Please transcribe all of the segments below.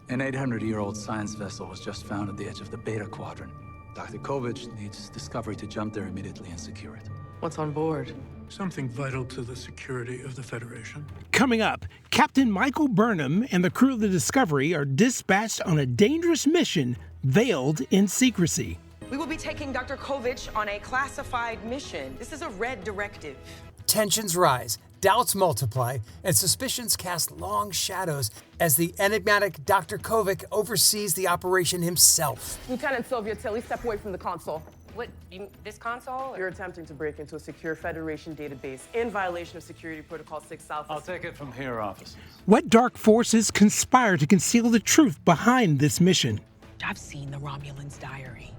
An 800-year-old science vessel was just found at the edge of the Beta Quadrant. Dr. Kovich needs Discovery to jump there immediately and secure it. What's on board? Something vital to the security of the Federation. Coming up, Captain Michael Burnam and the crew of the Discovery are dispatched on a dangerous mission, veiled in secrecy. We will be taking Dr. Kovich on a classified mission. This is a red directive. Tensions rise, doubts multiply, and suspicions cast long shadows as the enigmatic Dr. Kovich oversees the operation himself. Lieutenant Sylvia Tilly, step away from the console. What, this console? You're attempting to break into a secure Federation database in violation of Security Protocol 6 Alpha. I'll take it from here, officers. What dark forces conspire to conceal the truth behind this mission? I've seen the Romulan's diary.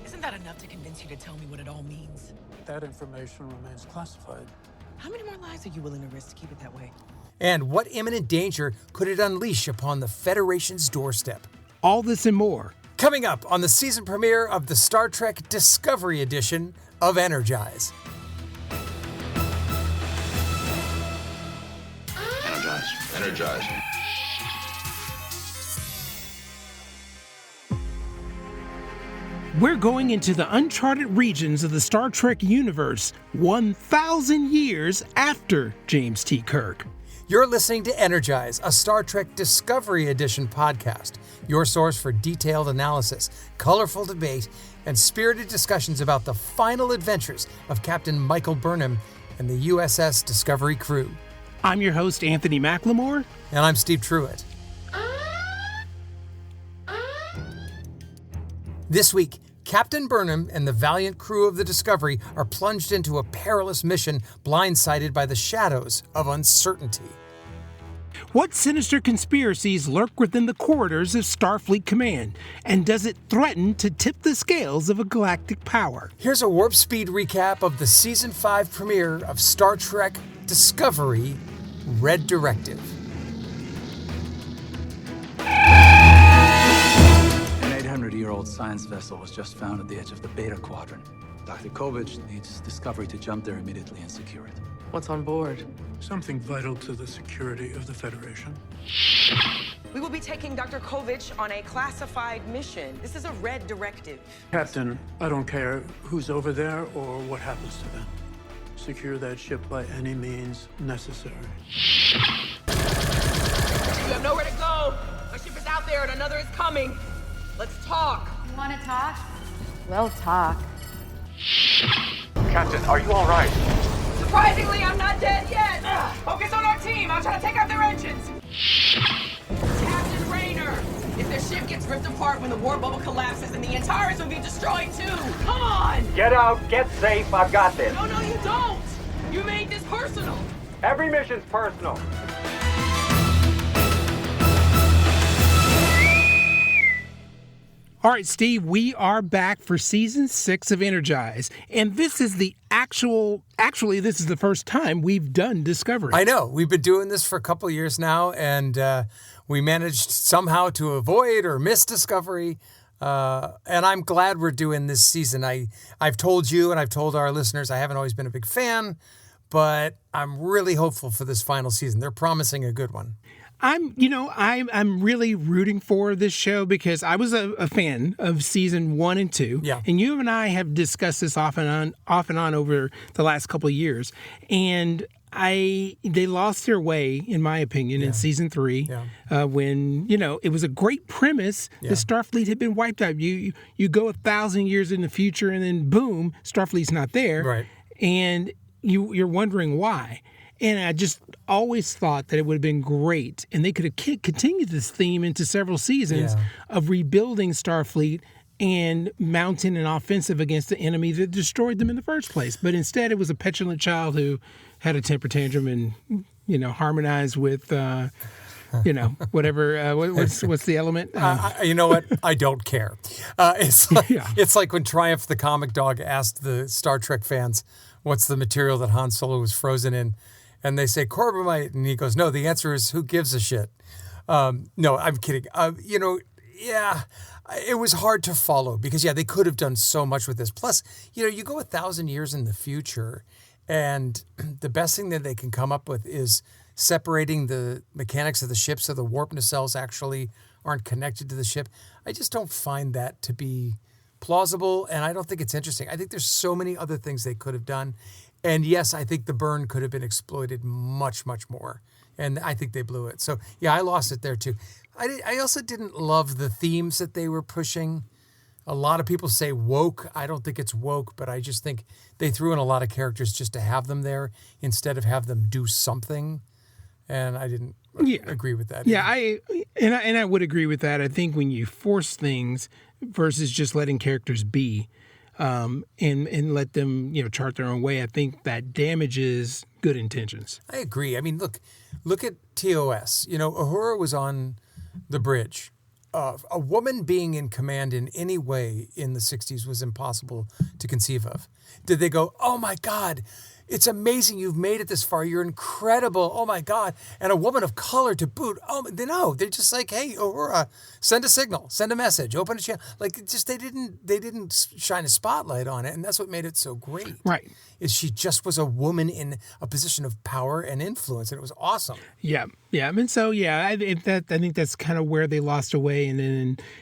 Isn't that enough to convince you to tell me what it all means? That information remains classified. How many more lives are you willing to risk to keep it that way? And what imminent danger could it unleash upon the Federation's doorstep? All this and more. Coming up on the season premiere of the Star Trek Discovery edition of Energize. Energize. We're going into the uncharted regions of the Star Trek universe 1,000 years after James T. Kirk. You're listening to Energize, a Star Trek Discovery Edition podcast, your source for detailed analysis, colorful debate, and spirited discussions about the final adventures of Captain Michael Burnam and the USS Discovery crew. I'm your host, Anthony McLemore. And I'm Steve Truitt. This week, Captain Burnam and the valiant crew of the Discovery are plunged into a perilous mission, blindsided by the shadows of uncertainty. What sinister conspiracies lurk within the corridors of Starfleet Command? And does it threaten to tip the scales of a galactic power? Here's a warp speed recap of the Season 5 premiere of Star Trek Discovery, Red Directive. An 800-year-old science vessel was just found at the edge of the Beta Quadrant. Dr. Kovich needs Discovery to jump there immediately and secure it. What's on board? Something vital to the security of the Federation. We will be taking Dr. Kovich on a classified mission. This is a red directive. Captain, I don't care who's over there or what happens to them. Secure that ship by any means necessary. You have nowhere to go. A ship is out there and another is coming. Let's talk. You want to talk? We'll talk. Captain, are you all right? Surprisingly, I'm not dead yet. Focus on our team. I'm trying to take out their engines. Captain Rayner, if their ship gets ripped apart when the warp bubble collapses, then the Antares will be destroyed too. Come on! Get out, get safe, I've got this. No, you don't. You made this personal. Every mission's personal. All right, Steve, we are back for Season 6 of Energize. And this is actually, this is the first time we've done Discovery. I know. We've been doing this for a couple of years now, and we managed somehow to avoid or miss Discovery. And I'm glad we're doing this season. I've told you and I've told our listeners I haven't always been a big fan, but I'm really hopeful for this final season. They're promising a good one. I'm really rooting for this show because I was a fan of season 1 and 2. Yeah. And you and I have discussed this off and on over the last couple of years. And they lost their way, in my opinion, in season 3, when, it was a great premise. Yeah. The Starfleet had been wiped out. You go 1,000 years in the future and then boom, Starfleet's not there. Right. And you're wondering why. And I just always thought that it would have been great, and they could have continued this theme into several seasons of rebuilding Starfleet and mounting an offensive against the enemy that destroyed them in the first place. But instead, it was a petulant child who had a temper tantrum and, harmonized with, whatever. What's the element? You know what? I don't care. It's like when Triumph the Comic Dog asked the Star Trek fans, what's the material that Han Solo was frozen in? And they say Corbomite, and he goes, no, the answer is who gives a shit. No, I'm kidding. It was hard to follow because, they could have done so much with this. Plus, you go 1,000 years in the future, and the best thing that they can come up with is separating the mechanics of the ship so the warp nacelles actually aren't connected to the ship. I just don't find that to be plausible, and I don't think it's interesting. I think there's so many other things they could have done. And yes, I think the burn could have been exploited much, much more. And I think they blew it. So, yeah, I lost it there, too. I also didn't love the themes that they were pushing. A lot of people say woke. I don't think it's woke, but I just think they threw in a lot of characters just to have them there instead of have them do something. And I didn't agree with that. Yeah, I would agree with that. I think when you force things versus just letting characters be, and let them, chart their own way, I think that damages good intentions. I agree. I mean, look at TOS. Uhura was on the bridge. A woman being in command in any way in the 60s was impossible to conceive of. Did they go, oh my God, it's amazing you've made it this far. You're incredible. Oh my God. And a woman of color to boot. Oh, no, they're just like, hey, Uhura, send a signal, send a message, open a channel. Like, just they didn't shine a spotlight on it. And that's what made it so great. Right. Is she just was a woman in a position of power and influence. And it was awesome. Yeah. Yeah. I mean, so, yeah, I think that's kind of where they lost away. And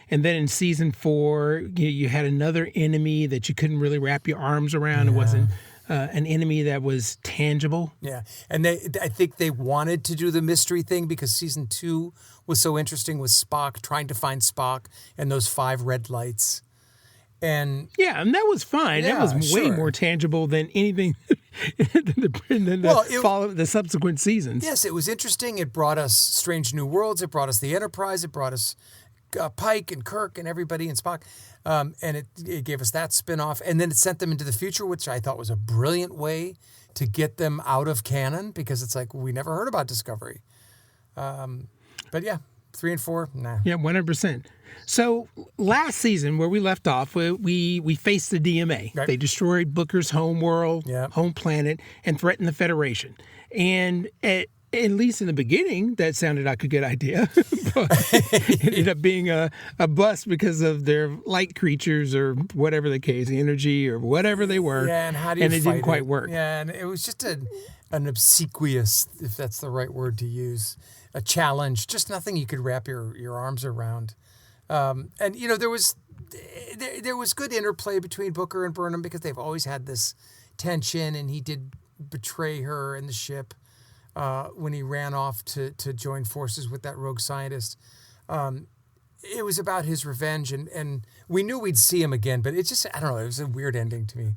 then in season 4, you had another enemy that you couldn't really wrap your arms around. Yeah. It wasn't an enemy that was tangible. Yeah. And I think they wanted to do the mystery thing because season 2 was so interesting with Spock, trying to find Spock and those 5 red lights. And that was fine. Yeah, that was way more tangible than anything than the subsequent seasons. Yes, it was interesting. It brought us Strange New Worlds. It brought us the Enterprise. It brought us Pike and Kirk and everybody and Spock. And it gave us that spinoff. And then it sent them into the future, which I thought was a brilliant way to get them out of canon because it's like, we never heard about Discovery. But yeah, 3 and 4, nah. Yeah, 100%. So last season, where we left off, we faced the DMA. Right. They destroyed Booker's home world, home planet, and threatened the Federation. And at least in the beginning, that sounded like a good idea. But it ended up being a bust because of their light creatures or whatever the case, energy or whatever they were. Yeah, and how do you fight it? And it didn't quite work. Yeah, and it was just an obsequious, if that's the right word to use, a challenge, just nothing you could wrap your arms around. And there was good interplay between Booker and Burnham because they've always had this tension, and he did betray her and the ship when he ran off to join forces with that rogue scientist. It was about his revenge, and we knew we'd see him again, but it just, I don't know, it was a weird ending to me.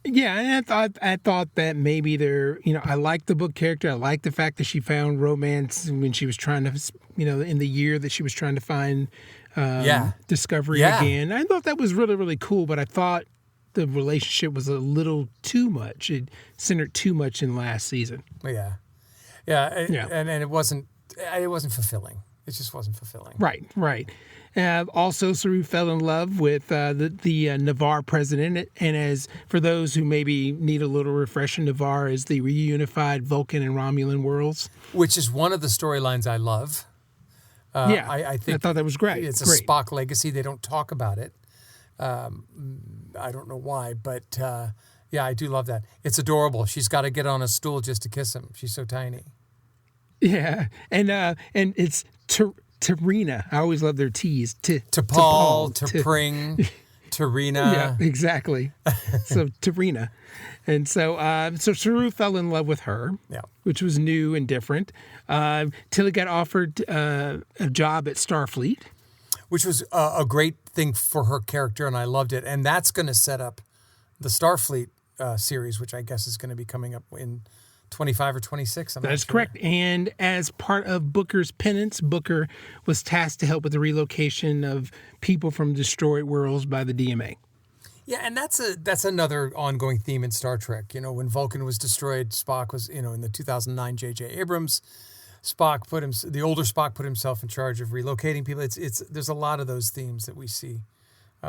Yeah, and I thought that maybe I liked the book character. I liked the fact that she found romance when she was trying to, in the year that she was trying to find Discovery again. I thought that was really, really cool, but I thought the relationship was a little too much. It centered too much in last season. Yeah. And it wasn't fulfilling. It just wasn't fulfilling. Right. Also, Saru fell in love with the Navarre president. And as for those who maybe need a little refresher, Navarre is the reunified Vulcan and Romulan worlds. Which is one of the storylines I love. I thought that was great. It's a Spock legacy. They don't talk about it. I don't know why, but I do love that. It's adorable. She's got to get on a stool just to kiss him. She's so tiny. Yeah, and it's Tarina. I always love their T's. T'Pol, T'Pring, Tarina. Yeah, exactly. So Tarina. And so Saru fell in love with her, which was new and different. Till he got offered a job at Starfleet. Which was a great thing for her character, and I loved it. And that's going to set up the Starfleet series, which I guess is going to be coming up in 25 or 26. That's correct. And as part of Booker's penance, Booker was tasked to help with the relocation of people from destroyed worlds by the DMA. Yeah, and that's another ongoing theme in Star Trek. When Vulcan was destroyed, Spock was, in the 2009 J.J. Abrams, the older Spock put himself in charge of relocating people. There's a lot of those themes that we see.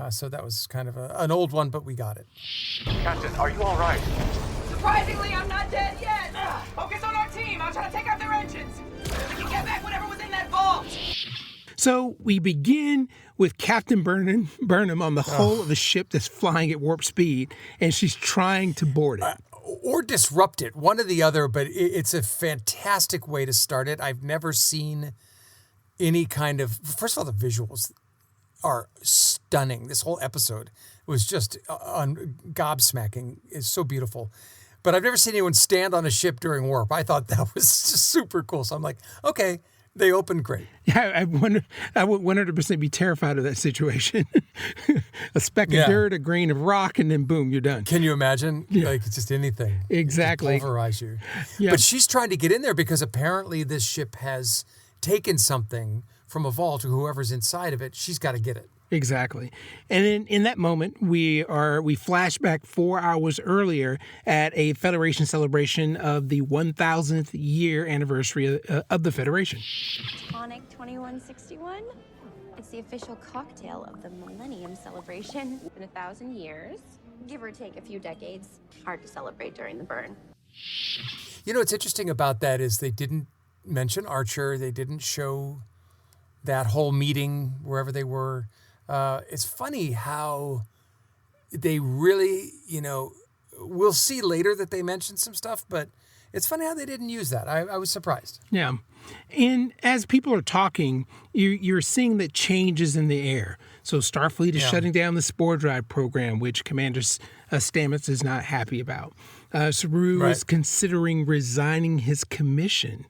So that was kind of an old one, but we got it. Captain, are you all right? Surprisingly, I'm not dead yet. Focus on our team. I'll try to take out their engines. We can get back whatever was in that vault. So we begin with Captain Burnam on the hull of the ship that's flying at warp speed, and she's trying to board it. Or disrupt it, one or the other, but it's a fantastic way to start it. I've never seen any kind of... First of all, the visuals are stunning. This whole episode was just gobsmacking. It's so beautiful. But I've never seen anyone stand on a ship during warp. I thought that was just super cool. So I'm like, okay, they opened great. Yeah, I would 100% be terrified of that situation. A speck of dirt, a grain of rock, and then boom, you're done. Can you imagine? Yeah. Like, just anything. Exactly. Pulverize you. Yeah. But she's trying to get in there because apparently this ship has taken something from a vault, or whoever's inside of it. She's got to get it. Exactly. And then in that moment, we flash back 4 hours earlier at a Federation celebration of the 1,000th year anniversary of the Federation. Tonic 2161. It's the official cocktail of the Millennium Celebration. It's been 1,000 years, give or take a few decades. Hard to celebrate during the burn. You know, what's interesting about that is they didn't mention Archer. They didn't show that whole meeting wherever they were. It's funny how they really, we'll see later that they mentioned some stuff, but it's funny how they didn't use that. I was surprised. Yeah. And as people are talking, you're seeing that changes in the air. So Starfleet is shutting down the Spore Drive program, which Commander Stamets is not happy about. Saru is considering resigning his commission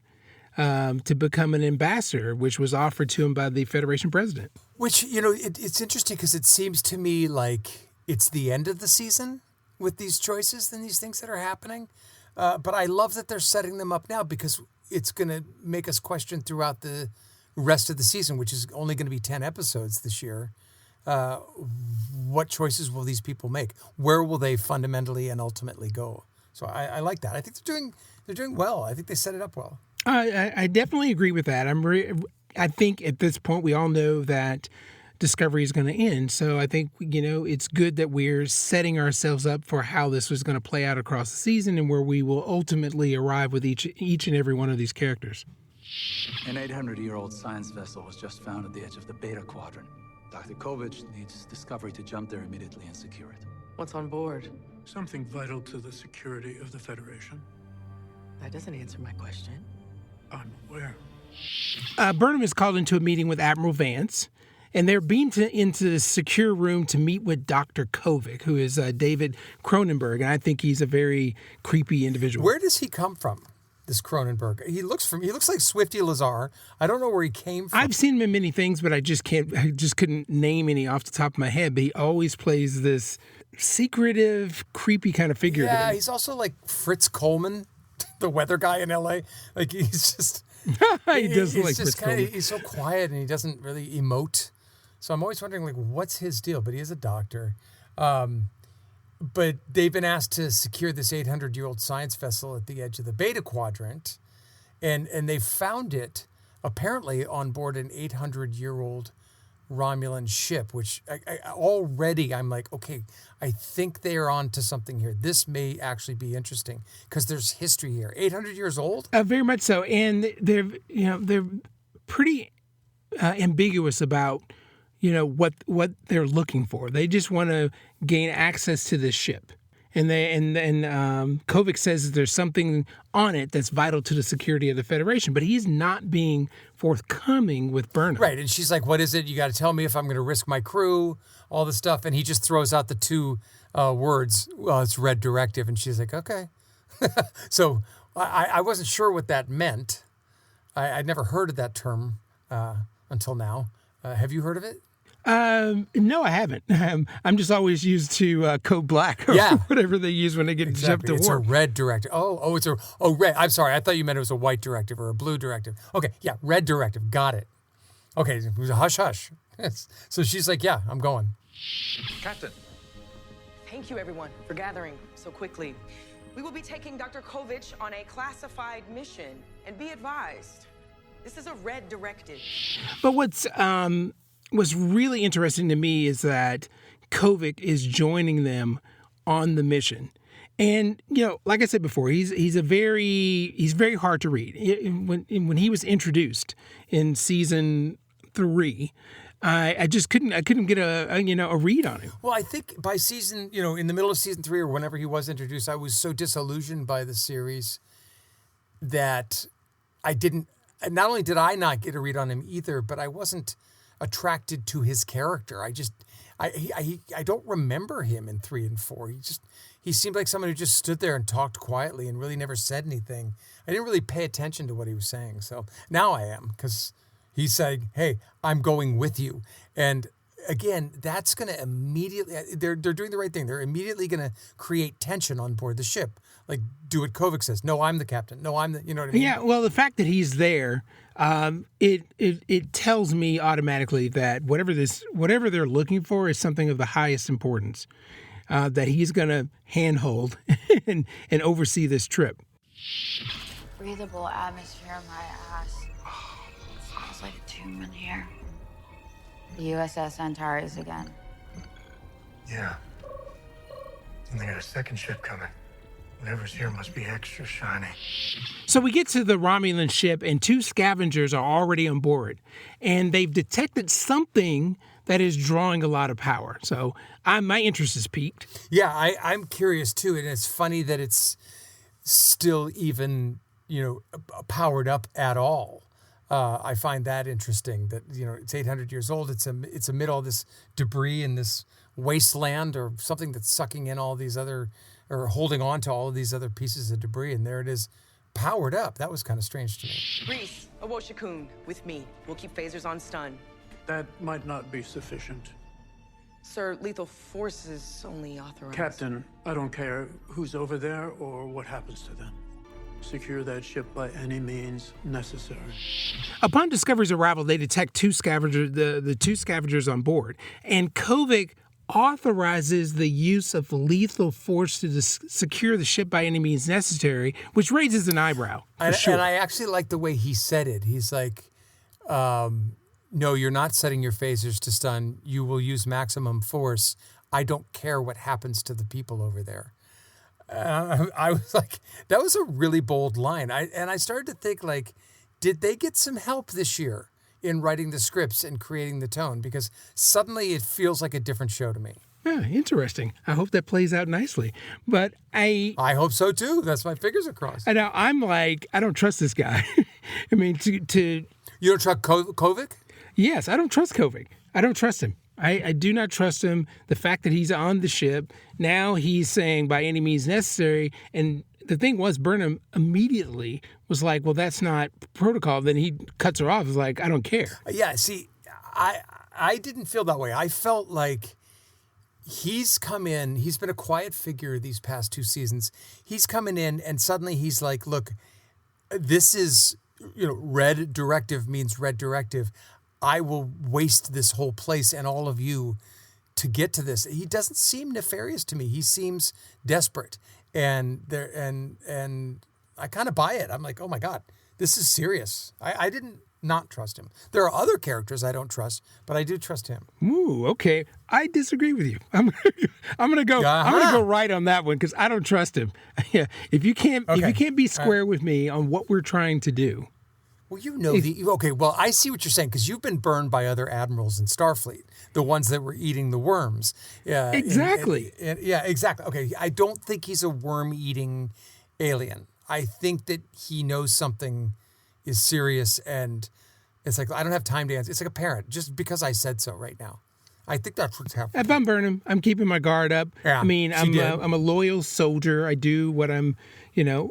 to become an ambassador, which was offered to him by the Federation president. Which, it's interesting because it seems to me like it's the end of the season with these choices and these things that are happening. But I love that they're setting them up now because it's going to make us question throughout the rest of the season, which is only going to be 10 episodes this year. What choices will these people make? Where will they fundamentally and ultimately go? So I like that. I think they're doing well. I think they set it up well. I definitely agree with that. I think at this point we all know that Discovery is going to end. So I think, it's good that we're setting ourselves up for how this was going to play out across the season and where we will ultimately arrive with each and every one of these characters. An 800-year-old science vessel was just found at the edge of the Beta Quadrant. Dr. Kovich needs Discovery to jump there immediately and secure it. What's on board? Something vital to the security of the Federation. That doesn't answer my question. I'm aware. Burnham is called into a meeting with Admiral Vance, and they're beamed into the secure room to meet with Doctor Kovich, who is David Cronenberg, and I think he's a very creepy individual. Where does he come from, this Cronenberg? He looks like Swifty Lazar. I don't know where he came from. I've seen him in many things, but I just couldn't name any off the top of my head. But he always plays this secretive, creepy kind of figure. Yeah, he's also like Fritz Coleman, the weather guy in LA. Like he's just he does like Fritz Coleman. He's so quiet and he doesn't really emote. So I'm always wondering, like, what's his deal? But he is a doctor. But they've been asked to secure this 800-year-old science vessel at the edge of the Beta Quadrant, and they found it apparently on board an 800-year-old Romulan ship, which I'm like, okay, I think they are on to something here. This may actually be interesting because there's history here. 800 years old? Very much so. And they're pretty ambiguous about, what they're looking for. They just want to gain access to this ship. And Kovich says that there's something on it that's vital to the security of the Federation, but he's not being forthcoming with Burnham. Right, and she's like, what is it? You got to tell me if I'm going to risk my crew, all this stuff. And he just throws out the two words, well, it's Red Directive. And she's like, okay. So I wasn't sure what that meant. I'd never heard of that term until now. Have you heard of it? No, I haven't. I'm just always used to Code Black or whatever they use when they get jumped to war. It's a red directive. Red. I'm sorry. I thought you meant it was a white directive or a blue directive. Okay, yeah, red directive. Got it. Okay, it was a hush hush. So she's like, yeah, I'm going. Captain. Thank you, everyone, for gathering so quickly. We will be taking Dr. Kovich on a classified mission, and be advised, this is a red directive. But what's really interesting to me is that Kovich is joining them on the mission. And, like I said before, he's very hard to read. When he was introduced in season 3, I just couldn't get a read on him. Well, I think by season, in the middle of season 3 or whenever he was introduced, I was so disillusioned by the series that I didn't not only did I not get a read on him either, but I wasn't attracted to his character. I don't remember him in 3 and 4. He seemed like someone who just stood there and talked quietly and really never said anything. I didn't really pay attention to what he was saying. So now I am, because he's saying, hey, I'm going with you. And again, that's going to immediately, they're doing the right thing. They're immediately going to create tension on board the ship. Like, do what Kovich says. No, I'm the captain. No, I'm the, you know what I mean? Yeah, well, the fact that he's there, it tells me automatically that whatever they're looking for is something of the highest importance. That he's going to handhold and oversee this trip. Breathable atmosphere in my ass. It smells like a tomb in here. The USS Antares again. Yeah. And they got a second ship coming. Whatever's here must be extra shiny. So we get to the Romulan ship, and 2 scavengers are already on board. And they've detected something that is drawing a lot of power. So my interest is piqued. Yeah, I'm curious too. And it's funny that it's still even, powered up at all. I find that interesting that, it's 800 years old. It's amid all this debris in this wasteland, or something that's sucking in all these other, or holding on to all of these other pieces of debris. And there it is, powered up. That was kind of strange to me. Reese, Awoshikun, with me. We'll keep phasers on stun. That might not be sufficient. Sir, lethal force is only authorized. Captain, I don't care who's over there or what happens to them. Secure that ship by any means necessary. Upon Discovery's arrival, they detect 2 scavengers, the 2 scavengers on board, and Kovich authorizes the use of lethal force to secure the ship by any means necessary, which raises an eyebrow. Sure. And I actually like the way he said it. He's like, no, you're not setting your phasers to stun. You will use maximum force. I don't care what happens to the people over there. I was like, that was a really bold line. I started to think, like, did they get some help this year in writing the scripts and creating the tone? Because suddenly it feels like a different show to me. Yeah, interesting. I hope that plays out nicely. But I hope so too. That's my fingers are crossed. I know. I'm like, I don't trust this guy. I mean, to you don't trust Kovich? Yes, I don't trust Kovich. I don't trust him. I do not trust him. The fact that he's on the ship, now he's saying by any means necessary. And the thing was, Burnham immediately was like, well, that's not protocol. Then he cuts her off. He's like, I don't care. Yeah, see, I didn't feel that way. I felt like he's come in. He's been a quiet figure these past 2 seasons. He's coming in and suddenly he's like, look, this is, red directive means red directive. I will waste this whole place and all of you to get to this. He doesn't seem nefarious to me. He seems desperate. And I kind of buy it. I'm like, oh my God, this is serious. I didn't not trust him. There are other characters I don't trust, but I do trust him. Ooh, okay. I disagree with you. I'm gonna go right on that one because I don't trust him. Yeah. If you can't be square with me on what we're trying to do. Well, I see what you're saying, because you've been burned by other admirals in Starfleet, the ones that were eating the worms. Yeah, exactly. Yeah, exactly. Okay, I don't think he's a worm-eating alien. I think that he knows something is serious, and it's like, I don't have time to answer. It's like a parent, just because I said so right now. I think that's what's happening. If I'm Burnham, I'm keeping my guard up. Yeah, I mean, I'm a loyal soldier. I do what I'm,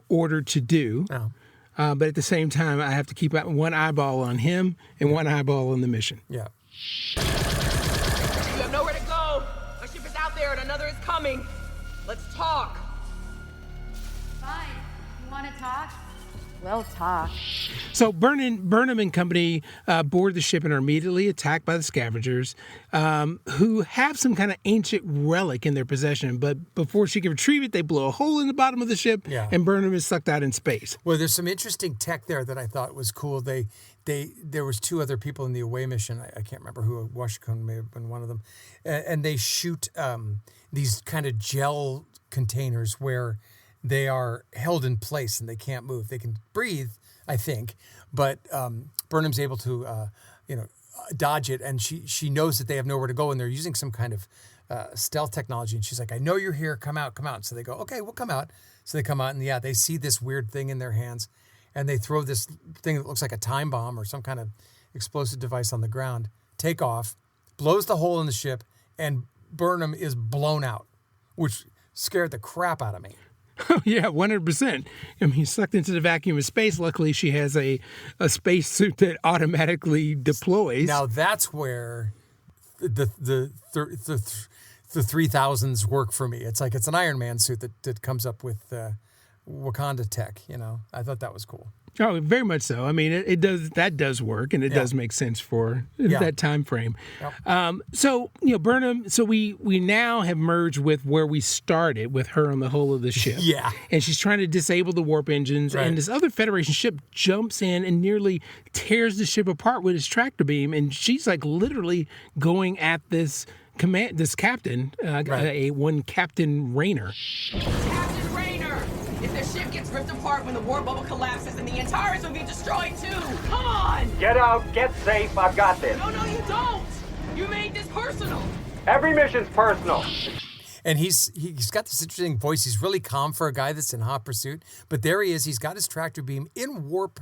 ordered to do. Yeah. But at the same time, I have to keep one eyeball on him and one eyeball on the mission. Yeah. You have nowhere to go. A ship is out there and another is coming. Let's talk. Fine. You want to talk? We'll talk. So Burnham and company board the ship and are immediately attacked by the scavengers, who have some kind of ancient relic in their possession. But before she can retrieve it, they blow a hole in the bottom of the ship, and Burnham is sucked out in space. Well, there's some interesting tech there that I thought was cool. There was 2 other people in the away mission. I can't remember who. Washington may have been one of them, and they shoot these kind of gel containers where they are held in place and they can't move. They can breathe, I think, but Burnham's able to, dodge it, and she knows that they have nowhere to go, and they're using some kind of stealth technology. And she's like, "I know you're here. Come out, come out." So they go, "Okay, we'll come out." So they come out, and they see this weird thing in their hands, and they throw this thing that looks like a time bomb or some kind of explosive device on the ground, take off, blows the hole in the ship, and Burnham is blown out, which scared the crap out of me. Oh, yeah, 100%. I mean, sucked into the vacuum of space. Luckily, she has a space suit that automatically deploys. Now, that's where the 3000s work for me. It's like it's an Iron Man suit that comes up with Wakanda tech, you know. I thought that was cool. Oh, very much so. I mean, it does. That does work, and it does make sense for that time frame. Yep. So, you know, Burnham. So we now have merged with where we started with her on the hull of the ship. Yeah. And she's trying to disable the warp engines, and this other Federation ship jumps in and nearly tears the ship apart with its tractor beam, and she's like literally going at this captain, one Captain Rayner. Captain Rayner! If the ship gets ripped apart when the warp bubble collapses, then the Antares will be destroyed too! Come on! Get out, get safe, I've got this. No, you don't! You made this personal! Every mission's personal. And he's got this interesting voice. He's really calm for a guy that's in hot pursuit. But there he is. He's got his tractor beam in warp,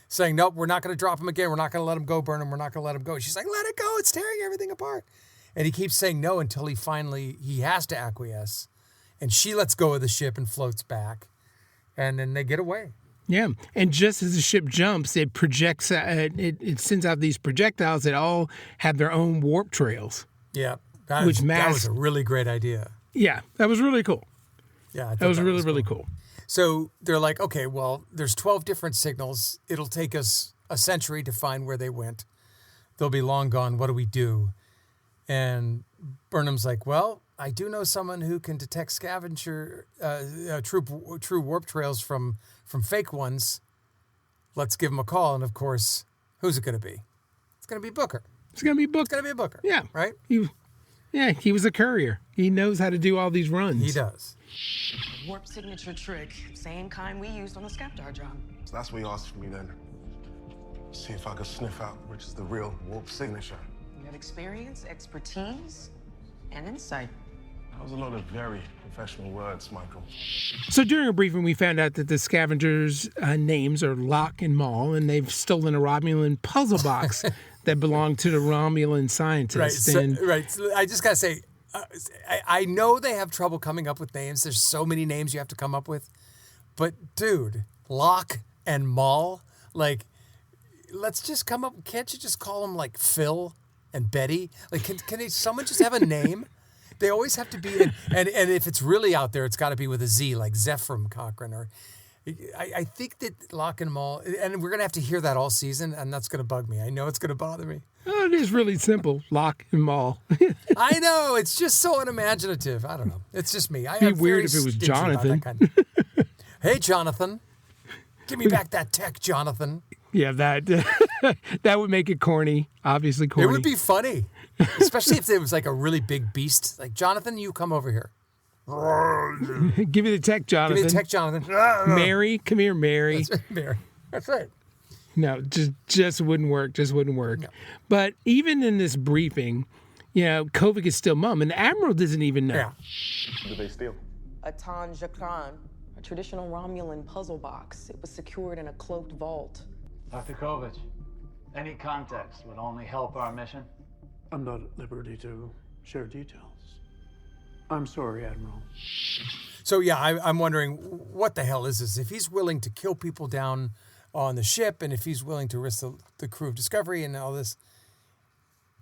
saying, nope, we're not going to drop him again. We're not going to let him go, Burnham. We're not going to let him go. She's like, let it go. It's tearing everything apart. And he keeps saying no until he has to acquiesce. And she lets go of the ship and floats back. And then they get away. Yeah. And just as the ship jumps, it projects, it sends out these projectiles that all have their own warp trails. Yeah. That was a really great idea. Yeah. That was really cool. Yeah. That was really cool. So they're like, okay, well, there's 12 different signals. It'll take us a century to find where they went. They'll be long gone. What do we do? And Burnham's like, well, I do know someone who can detect scavenger, true warp trails from fake ones. Let's give him a call. And of course, who's it going to be? It's going to be Booker. It's going to be Booker. It's going to be Booker. Yeah. Right? He was a courier. He knows how to do all these runs. He does. Warp signature trick. Same kind we used on the Skaptar job. So that's what you asked me then. See if I could sniff out which is the real warp signature. You have experience, expertise, and insight. That was a lot of very professional words, Michael. So during a briefing, we found out that the scavengers' names are Locke and Maul, and they've stolen a Romulan puzzle box that belonged to the Romulan scientists. Right. So I just got to say, I know they have trouble coming up with names. There's so many names you have to come up with. But, dude, Locke and Maul, like, let's just come up. Can't you just call them, like, Phil and Betty? Like, can someone just have a name? They always have to be, and if it's really out there, it's got to be with a Z, like Zephram Cochrane. Or I think that Locke and Maul, and we're going to have to hear that all season, and that's going to bug me. I know it's going to bother me. Oh, it is really simple, Locke and Maul. I know, it's just so unimaginative. I don't know. It's just me. It'd be weird if it was Jonathan. Hey, Jonathan. Give me back that tech, Jonathan. Yeah, that would make it corny, obviously corny. It would be funny, especially if it was like a really big beast. Like, Jonathan, you come over here. Give me the tech, Jonathan. Give me the tech, Jonathan. Mary, come here, Mary. That's right, Mary. That's right. No, just wouldn't work. Just wouldn't work. No. But even in this briefing, Kovich is still mum, and the Admiral doesn't even know. Yeah. What did they steal? A Tanjakran, a traditional Romulan puzzle box. It was secured in a cloaked vault. Dr. Kovich, any context would only help our mission. I'm not at liberty to share details. I'm sorry, Admiral. So, yeah, I'm wondering, what the hell is this? If he's willing to kill people down on the ship, and if he's willing to risk the crew of Discovery and all this.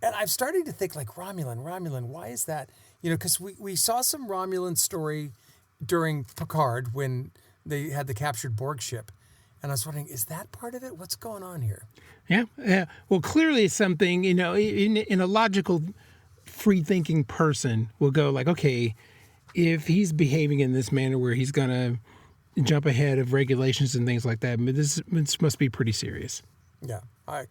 And I'm starting to think, like, Romulan, why is that? Because we saw some Romulan story during Picard when they had the captured Borg ship. And I was wondering, is that part of it? What's going on here? Yeah. Well, clearly it's something, in a logical, free-thinking person will go like, okay, if he's behaving in this manner where he's going to jump ahead of regulations and things like that, this must be pretty serious. Yeah. I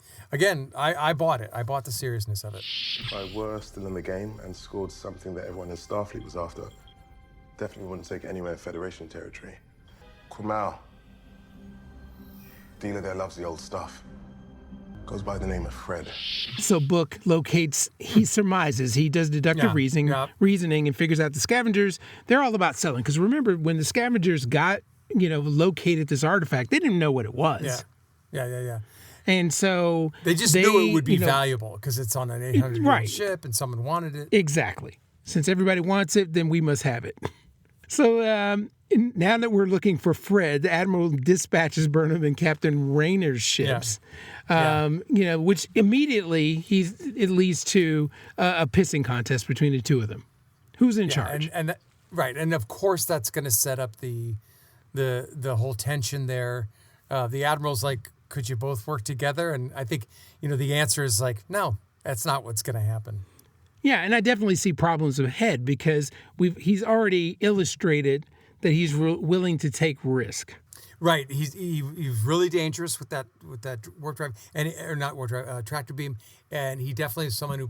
bought it. I bought the seriousness of it. If I were still in the game and scored something that everyone in Starfleet was after, definitely wouldn't take it anywhere in Federation territory. Kumal. Dealer there loves the old stuff. Goes by the name of Fred. So Book locates, he surmises, he does deductive reasoning and figures out the scavengers, they're all about selling. Because remember, when the scavengers got located this artifact, they didn't know what it was. Yeah. And so they just knew it would be valuable because it's on an 800-year-old ship and someone wanted it. Exactly. Since everybody wants it, then we must have it. So now that we're looking for Fred, the Admiral dispatches Burnham and Captain Rayner's ships, which immediately it leads to a pissing contest between the two of them. Who's in charge? And of course that's going to set up the whole tension there. The Admiral's like, could you both work together? And I think, the answer is like, no, that's not what's going to happen. Yeah, and I definitely see problems ahead because he's already illustrated that he's willing to take risk. Right, he's really dangerous with that warp drive tractor beam, and he definitely is someone who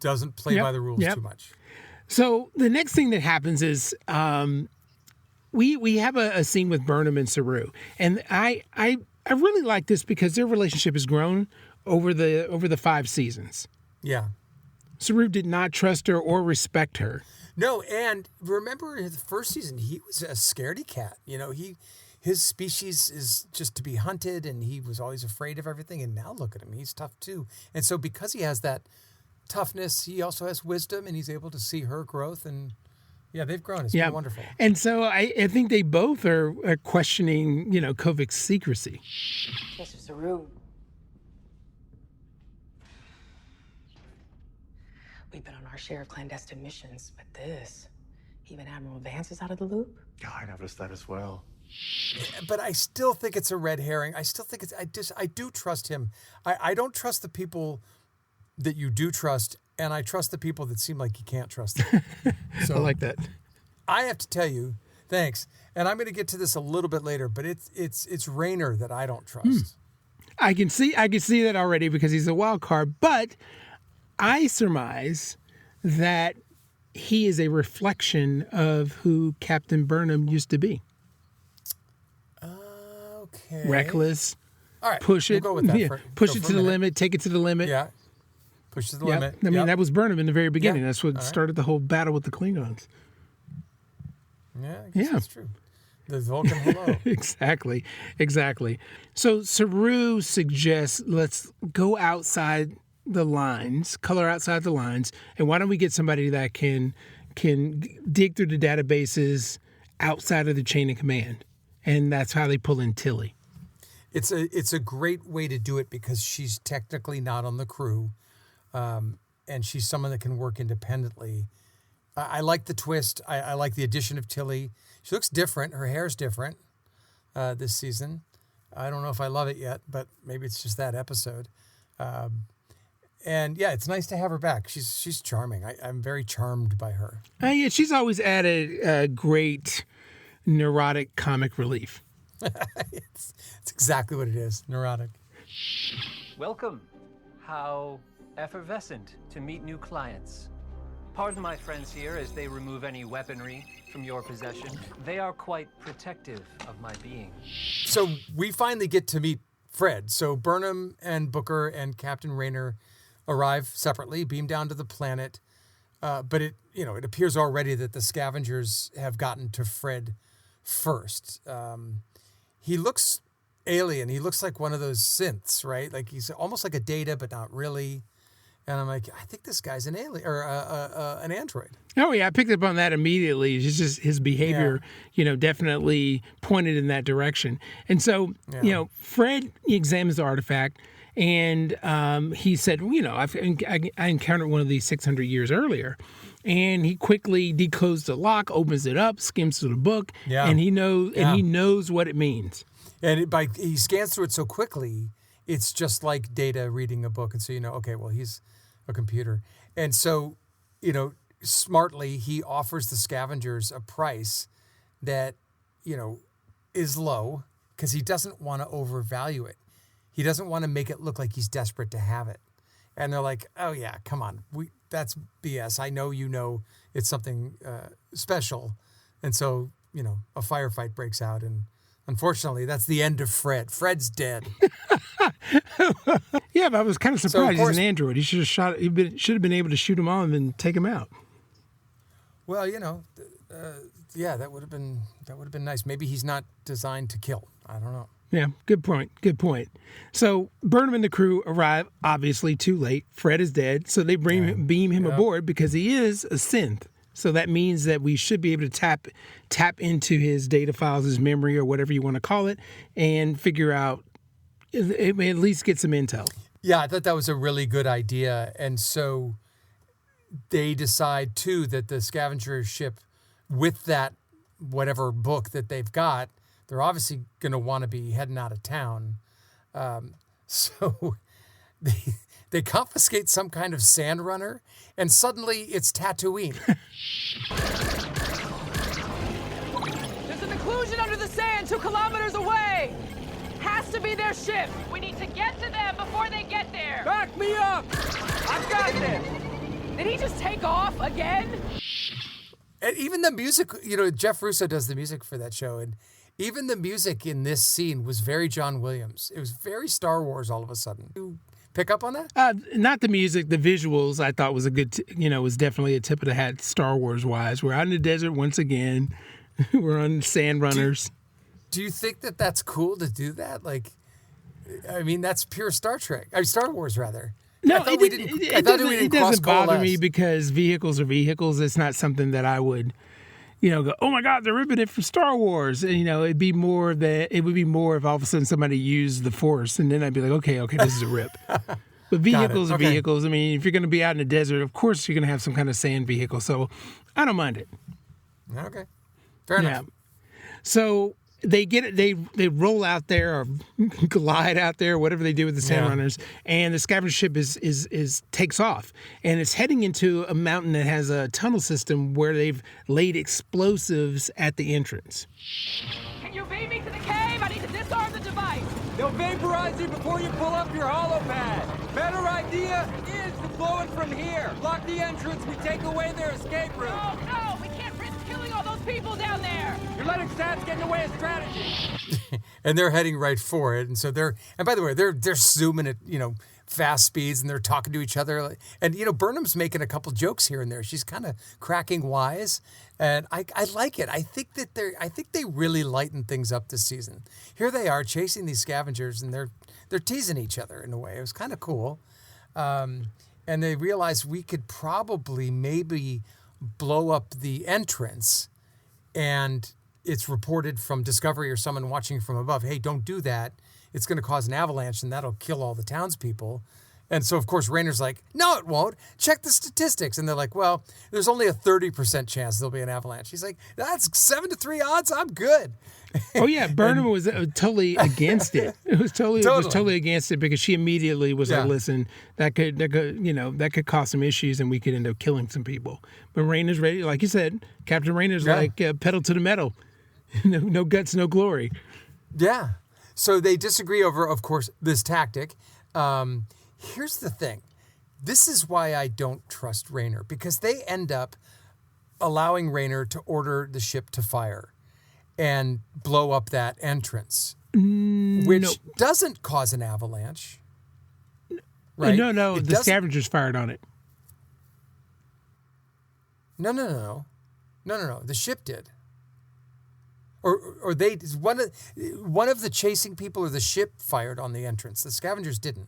doesn't play by the rules too much. So the next thing that happens is we have a scene with Burnham and Saru, and I really like this because their relationship has grown over the 5 seasons. Yeah. Saru did not trust her or respect her. No, and remember the first season, he was a scaredy cat. His species is just to be hunted, and he was always afraid of everything. And now look at him, he's tough too. And so because he has that toughness, he also has wisdom, and he's able to see her growth. And they've grown. It's been wonderful. And so I think they both are questioning, Kovich's secrecy. Mr. Saru. We've been on our share of clandestine missions, but this, even Admiral Vance is out of the loop? Yeah, I noticed that as well. But I still think it's a red herring. I still think I do trust him. I don't trust the people that you do trust, and I trust the people that seem like you can't trust them. So I like that. I have to tell you, thanks. And I'm going to get to this a little bit later, but it's Rayner that I don't trust. I can see that already because he's a wild card, but I surmise that he is a reflection of who Captain Burnham used to be. Okay. Reckless. All right. Push it. We'll go with that push it to the limit. Take it to the limit. Yeah. Push to the limit. I mean, that was Burnham in the very beginning. That's what started the whole battle with the Klingons. Yeah, I guess that's true. The Vulcan hello. Exactly. So Saru suggests let's go outside the lines, color outside the lines, and why don't we get somebody that can dig through the databases outside of the chain of command? And that's how they pull in Tilly. It's a great way to do it because she's technically not on the crew, and she's someone that can work independently. I like the twist. I like the addition of Tilly. She looks different. Her hair's different this season. I don't know if I love it yet, but maybe it's just that episode. And it's nice to have her back. She's charming. I'm very charmed by her. She's always added great neurotic comic relief. It's exactly what it is, neurotic. Welcome. How effervescent to meet new clients. Pardon my friends here as they remove any weaponry from your possession. They are quite protective of my being. So we finally get to meet Fred. So Burnham and Booker and Captain Rayner arrive separately, beam down to the planet. But it appears already that the scavengers have gotten to Fred first. He looks alien. He looks like one of those synths, right? Like he's almost like a Data, but not really. And I'm like, I think this guy's an alien or an android. Oh yeah, I picked up on that immediately. It's just his behavior, definitely pointed in that direction. And so, Fred examines the artifact, and he said, I encountered one of these 600 years earlier. And he quickly decloses the lock, opens it up, skims through the book, and he knows what it means. And he scans through it so quickly, it's just like Data reading a book. And so okay, well, he's a computer. And so, smartly, he offers the scavengers a price that, is low because he doesn't want to overvalue it. He doesn't want to make it look like he's desperate to have it. And they're like, oh, yeah, come on. That's BS. I know it's something special. And so, a firefight breaks out. And unfortunately, that's the end of Fred. Fred's dead. Yeah, but I was kind of surprised. He's an android. He should have shot. He should have been able to shoot him on and then take him out. Well, Yeah, that would have been nice. Maybe he's not designed to kill. I don't know. Yeah, good point. Good point. So Burnham and the crew arrive obviously too late. Fred is dead, so they beam him aboard because he is a synth. So that means that we should be able to tap into his data files, his memory, or whatever you want to call it, and figure out, at least get some intel. Yeah, I thought that was a really good idea. And so they decide, too, that the scavenger ship, with that whatever book that they've got, they're obviously going to want to be heading out of town. So they confiscate some kind of sand runner, and suddenly it's Tatooine. There's an inclusion under the sand 2 kilometers away. Has to be their ship. We need to get to them before they get there. Back me up! I've got this! Did he just take off again? And even the music, Jeff Russo does the music for that show, and even the music in this scene was very John Williams. It was very Star Wars all of a sudden. You pick up on that? Not the music, the visuals I thought was a good, was definitely a tip of the hat Star Wars wise. We're out in the desert once again. We're on sand runners. Do you think that that's cool to do that? That's pure Star Wars rather. No, it doesn't bother me because vehicles are vehicles. It's not something that I would, go, oh my God, they're ripping it from Star Wars. And, it would be more if all of a sudden somebody used the Force, and then I'd be like, okay, this is a rip. But vehicles are vehicles. I mean, if you're going to be out in the desert, of course you're going to have some kind of sand vehicle. So I don't mind it. Okay, fair enough. So they get it. They roll out there or glide out there, whatever they do with the sand runners, and the scavenger ship is takes off, and it's heading into a mountain that has a tunnel system where they've laid explosives at the entrance. Can you beam me to the cave? I need to disarm the device. They'll vaporize you before you pull up your holo pad. Better idea is to blow it from here. Block the entrance. We take away their escape route. No, we can't risk killing all those people down there. You're letting stats get in the way of strategy. And they're heading right for it. And so and by the way, they're zooming at, fast speeds, and they're talking to each other. And, Burnham's making a couple jokes here and there. She's kind of cracking wise. And I like it. I think they really lightened things up this season. Here they are chasing these scavengers, and they're teasing each other in a way. It was kind of cool. And they realized we could probably maybe blow up the entrance, and it's reported from Discovery or someone watching from above, hey, don't do that. It's going to cause an avalanche, and that'll kill all the townspeople. And so, of course, Raynor's like, no, it won't. Check the statistics. And they're like, well, there's only a 30% chance there'll be an avalanche. He's like, that's 7-3 odds. I'm good. Oh, yeah. Burnham was totally against it. It was totally against it because she immediately was like, listen, that could cause some issues and we could end up killing some people. But Raynor's ready. Like you said, Captain Raynor's like pedal to the metal. No guts, no glory. Yeah. So they disagree over, of course, this tactic. Here's the thing. This is why I don't trust Raynor, because they end up allowing Raynor to order the ship to fire and blow up that entrance, which doesn't cause an avalanche. Right? No. The scavengers fired on it. No. The ship did. Or they one of the chasing people or the ship fired on the entrance. The scavengers didn't.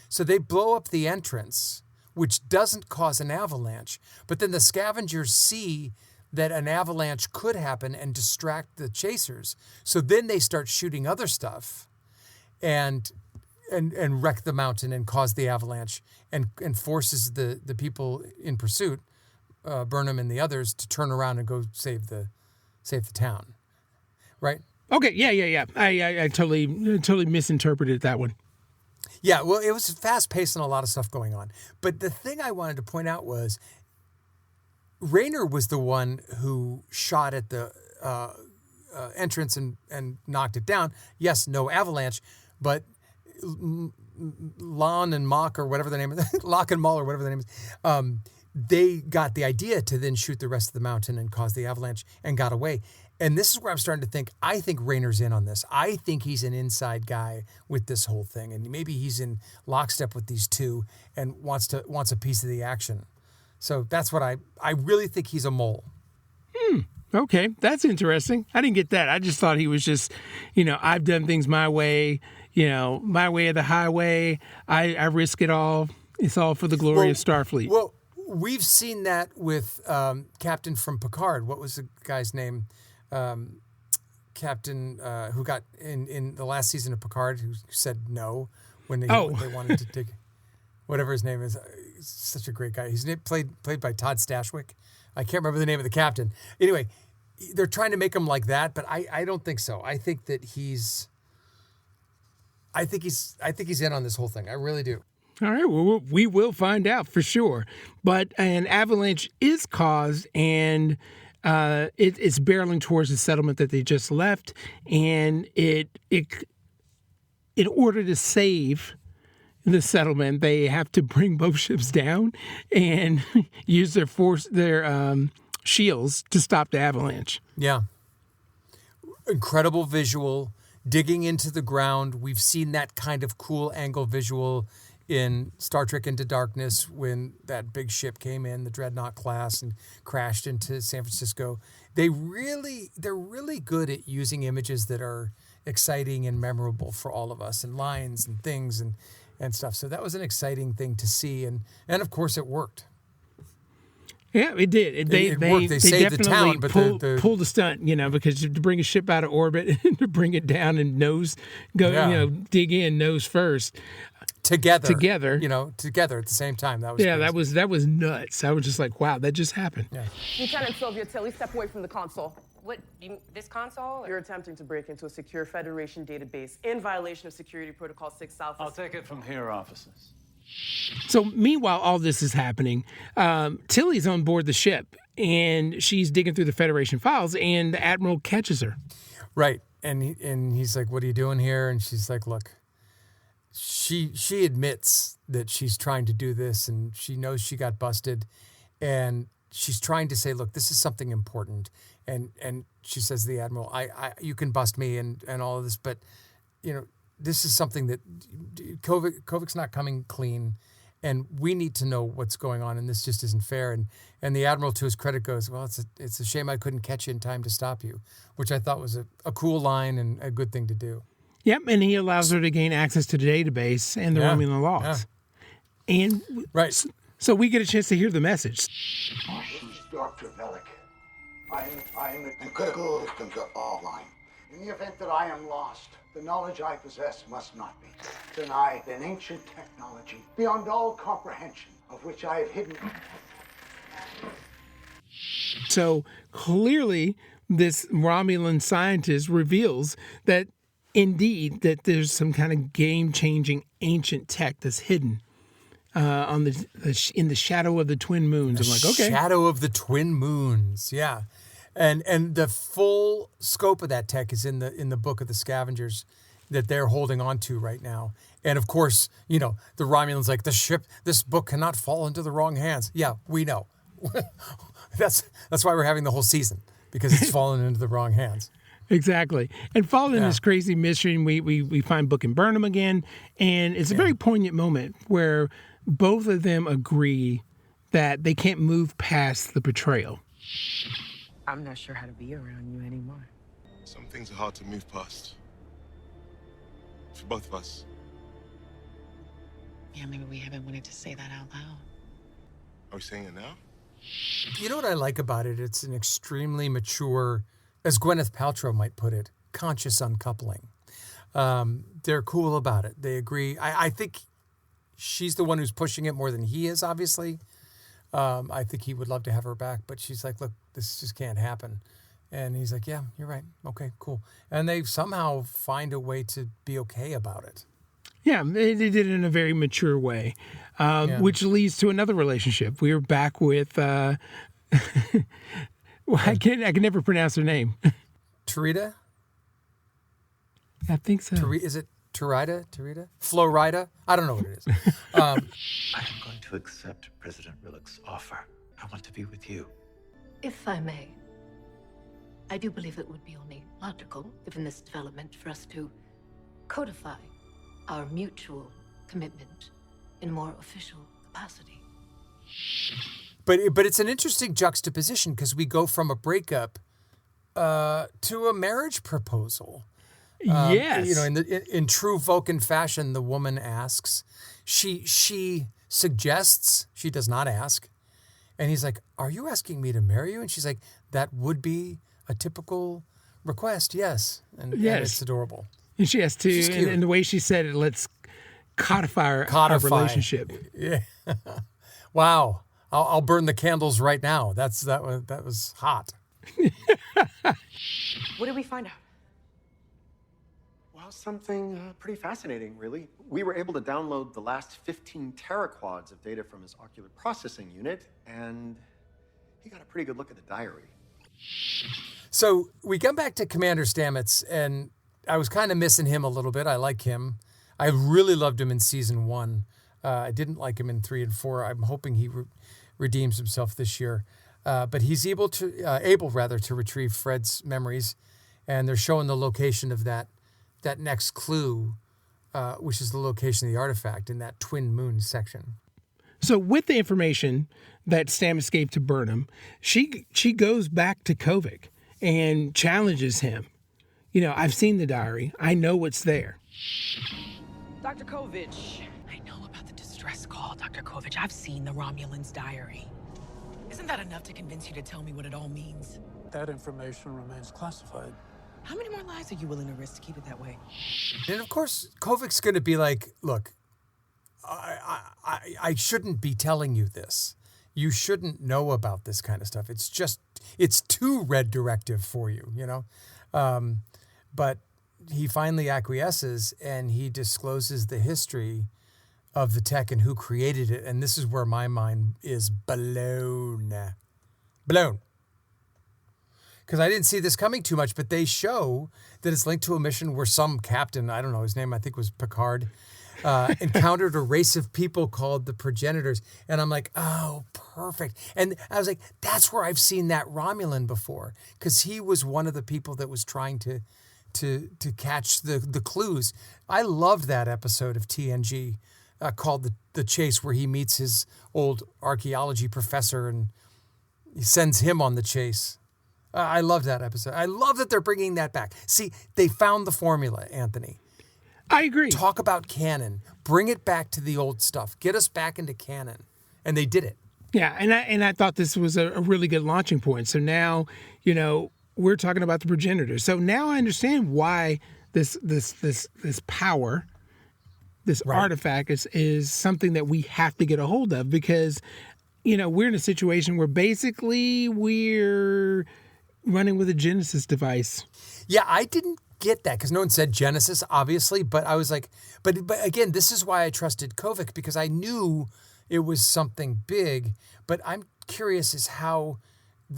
So they blow up the entrance, which doesn't cause an avalanche. But then the scavengers see that an avalanche could happen and distract the chasers. So then they start shooting other stuff and wreck the mountain and cause the avalanche and forces the people in pursuit, Burnham and the others, to turn around and go save the town. Right? Okay, yeah. I totally misinterpreted that one. Yeah, well, it was fast-paced and a lot of stuff going on. But the thing I wanted to point out was Raynor was the one who shot at the entrance and knocked it down. Yes, no avalanche, but Lon and Mock or whatever the name is, Locke and Mull or whatever the name is, they got the idea to then shoot the rest of the mountain and cause the avalanche and got away. And this is where I'm starting to think, I think Raynor's in on this. I think he's an inside guy with this whole thing. And maybe he's in lockstep with these two and wants a piece of the action. So that's what I really think he's a mole. Okay, that's interesting. I didn't get that. I just thought he was just, I've done things my way, my way or the highway. I risk it all. It's all for the glory of Starfleet. Well, we've seen that with Captain from Picard. What was the guy's name? Captain who got in the last season of Picard, who said no when they wanted to take whatever his name is. He's such a great guy. He's played by Todd Stashwick. I can't remember the name of the captain. Anyway, they're trying to make him like that, but I don't think so. I think that he's in on this whole thing. I really do. All right, well, we will find out for sure. But an avalanche is caused, and it's barreling towards the settlement that they just left, and in order to save the settlement, they have to bring both ships down and use their shields to stop the avalanche. Yeah. Incredible visual, digging into the ground. We've seen that kind of cool angle visual in Star Trek Into Darkness when that big ship came in, the Dreadnought class, and crashed into San Francisco. They're really good at using images that are exciting and memorable for all of us, and lines and things and stuff. So that was an exciting thing to see, and of course it worked. Yeah, it did. It worked. They saved the town, but pulled the stunt, because to bring a ship out of orbit and to bring it down and dig in nose first. Together, together at the same time. That was crazy. that was nuts. I was just like, wow, that just happened. Yeah. Lieutenant Sylvia Tilly, step away from the console. What, this console? You're attempting to break into a secure Federation database in violation of Security Protocol 6 Alpha. I'll take it from here, officers. So meanwhile, all this is happening. Tilly's on board the ship, and she's digging through the Federation files, and the Admiral catches her. Right, and he's like, "What are you doing here?" And she's like, "Look." She admits that she's trying to do this, and she knows she got busted, and she's trying to say, "Look, this is something important." And she says to the Admiral, "I you can bust me and all of this, but this is something that Kovich's not coming clean, and we need to know what's going on, and this just isn't fair." And the Admiral, to his credit, goes, "Well, it's a shame I couldn't catch you in time to stop you," which I thought was a cool line and a good thing to do. Yep, and he allows her to gain access to the database and the Romulan logs. Yeah. And so we get a chance to hear the message. This is Dr. Velik. I'm a critical victim to all line. In the event that I am lost, the knowledge I possess must not be denied an ancient technology beyond all comprehension, of which I have hidden. So clearly, this Romulan scientist reveals that indeed that there's some kind of game-changing ancient tech that's hidden in the shadow of the twin moons. I'm like, okay. Shadow of the twin moons, yeah. And the full scope of that tech is in the book of the Scavengers that they're holding on to right now. And of course, the Romulans like, this book cannot fall into the wrong hands. Yeah, we know. That's why we're having the whole season, because it's fallen into the wrong hands. Exactly. And following this crazy mission, we find Book and Burnham again. And it's a very poignant moment where both of them agree that they can't move past the betrayal. I'm not sure how to be around you anymore. Some things are hard to move past. For both of us. Yeah, maybe we haven't wanted to say that out loud. Are we saying it now? You know what I like about it? It's an extremely mature, as Gwyneth Paltrow might put it, conscious uncoupling. They're cool about it. They agree. I think she's the one who's pushing it more than he is, obviously. I think he would love to have her back, but she's like, look, this just can't happen. And he's like, yeah, you're right. Okay, cool. And they somehow find a way to be okay about it. Yeah, they did it in a very mature way, which leads to another relationship. We're back with... well, I can never pronounce her name. Truitt? I think so. Is it Truitt? Florida? I don't know what it is. I am going to accept President Rillick's offer. I want to be with you. If I may, I do believe it would be only logical, given this development, for us to codify our mutual commitment in a more official capacity. But it's an interesting juxtaposition, because we go from a breakup to a marriage proposal. Yes. You know, in true Vulcan fashion, the woman asks. She suggests. She does not ask. And he's like, "Are you asking me to marry you?" And she's like, "That would be a typical request, yes." And it's adorable. And she has to, and the way she said it, let's codify our relationship. Yeah. Wow. I'll burn the candles right now. That was hot. What did we find out? Well, something pretty fascinating, really. We were able to download the last 15 teraquads of data from his ocular processing unit, and he got a pretty good look at the diary. So we come back to Commander Stamets, and I was kind of missing him a little bit. I like him. I really loved him in season 1. I didn't like him in 3 and 4. I'm hoping he redeems himself this year. But he's able to retrieve Fred's memories, and they're showing the location of that next clue, which is the location of the artifact in that Twin Moon section. So with the information that Stamets gave to Burnham, she goes back to Kovich and challenges him. You know, I've seen the diary. I know what's there. Dr. Kovich. I know about the distress call, Dr. Kovich. I've seen the Romulan's diary. Isn't that enough to convince you to tell me what it all means? That information remains classified. How many more lives are you willing to risk to keep it that way? And of course, Kovich's going to be like, look, I shouldn't be telling you this. You shouldn't know about this kind of stuff. It's too red directive for you, you know? But he finally acquiesces, and he discloses the history of the tech and who created it. And this is where my mind is blown. Because I didn't see this coming too much, but they show that it's linked to a mission where some captain, I don't know his name, I think was Picard, encountered a race of people called the progenitors. And I'm like, oh, perfect. And I was like, that's where I've seen that Romulan before, because he was one of the people that was trying to catch the clues. I loved that episode of TNG called The Chase, where he meets his old archaeology professor and he sends him on the chase. I love that episode. I love that they're bringing that back. See, they found the formula, Anthony. I agree. Talk about canon. Bring it back to the old stuff. Get us back into canon. And they did it. Yeah, and I thought this was a really good launching point. So now, you know, we're talking about the progenitors. So now I understand why this power, this artifact is something that we have to get a hold of, because, you know, we're in a situation where basically we're running with a Genesis device. Yeah, I didn't get that because no one said Genesis, obviously, but I was like, but again, this is why I trusted Kovich, because I knew it was something big. But I'm curious as how,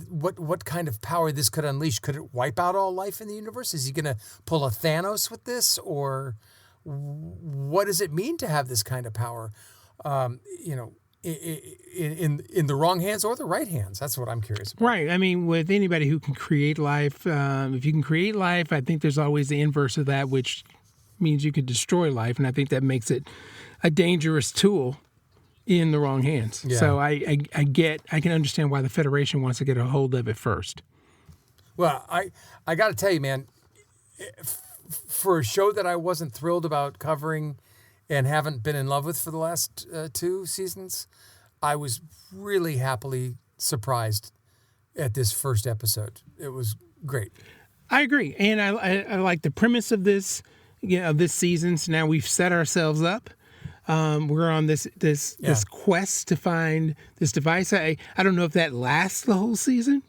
what kind of power this could unleash. Could it wipe out all life in the universe? Is he going to pull a Thanos with this, or what does it mean to have this kind of power? You know, in the wrong hands or the right hands? That's what I'm curious about. Right. I mean, with anybody who can create life, if you can create life, I think there's always the inverse of that, which means you could destroy life. And I think that makes it a dangerous tool in the wrong hands. Yeah. So I can understand why the Federation wants to get a hold of it first. Well, I got to tell you, man, for a show that I wasn't thrilled about covering and haven't been in love with for the last 2 seasons, I was really happily surprised at this first episode. It was great. I agree, and I like the premise of this, of this season. So now we've set ourselves up. We're on this quest to find this device. I don't know if that lasts the whole season.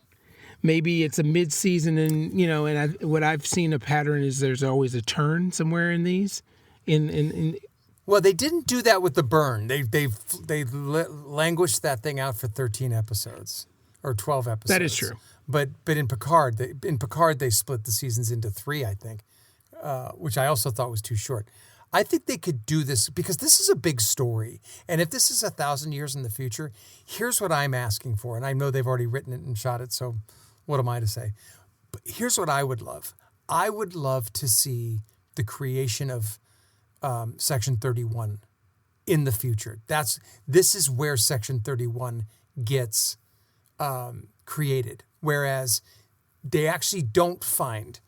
Maybe it's a mid-season, and what I've seen a pattern is there's always a turn somewhere in these. Well, they didn't do that with the burn. They languished that thing out for 13 episodes or 12 episodes. That is true. But in Picard, they split the seasons into 3, I think, which I also thought was too short. I think they could do this because this is a big story. And if this is 1,000 years in the future, here's what I'm asking for. And I know they've already written it and shot it, so what am I to say? But here's what I would love. I would love to see the creation of Section 31 in the future. This is where Section 31 gets created. Whereas they actually don't find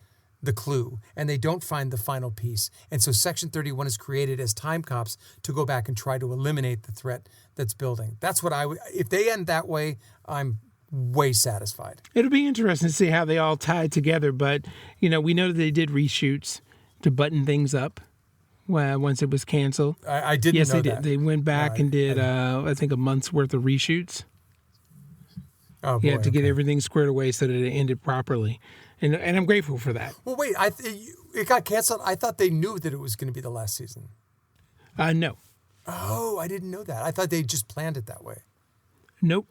the clue and they don't find the final piece. And so Section 31 is created as time cops to go back and try to eliminate the threat that's building. That's what if they end that way, I'm way satisfied. It'll be interesting to see how they all tie together. But, we know that they did reshoots to button things up once it was canceled. I didn't know Yes, they that. did. They went back and did, I think, a month's worth of reshoots. Oh, boy, to get everything squared away so that it ended properly. And I'm grateful for that. Well, wait, it got canceled. I thought they knew that it was going to be the last season. No. Oh, I didn't know that. I thought they just planned it that way. Nope.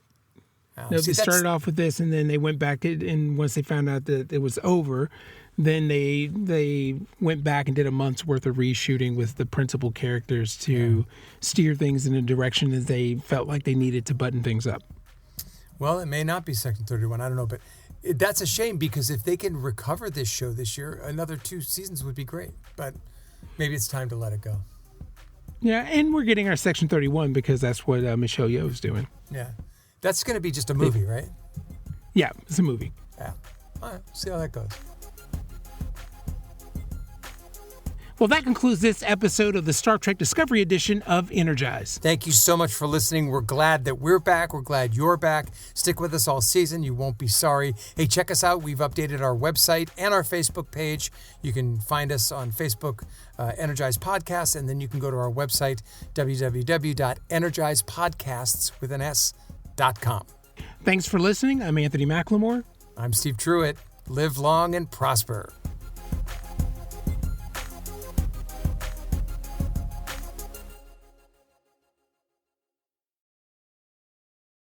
Oh, No, they started off with this, and then they went back, and once they found out that it was over, then they went back and did a month's worth of reshooting with the principal characters to steer things in a direction that they felt like they needed to button things up. Well, it may not be Section 31. I don't know, but that's a shame because if they can recover this show this year, another 2 seasons would be great. But maybe it's time to let it go. Yeah, and we're getting our Section 31 because that's what Michelle Yeoh's doing. Yeah. That's going to be just a movie, right? Yeah, it's a movie. Yeah. All right, see how that goes. Well, that concludes this episode of the Star Trek Discovery Edition of Energize. Thank you so much for listening. We're glad that we're back. We're glad you're back. Stick with us all season. You won't be sorry. Hey, check us out. We've updated our website and our Facebook page. You can find us on Facebook, Energize Podcasts, and then you can go to our website, www.energizepodcasts.com. Thanks for listening. I'm Anthony McLemore. I'm Steve Truitt. Live long and prosper.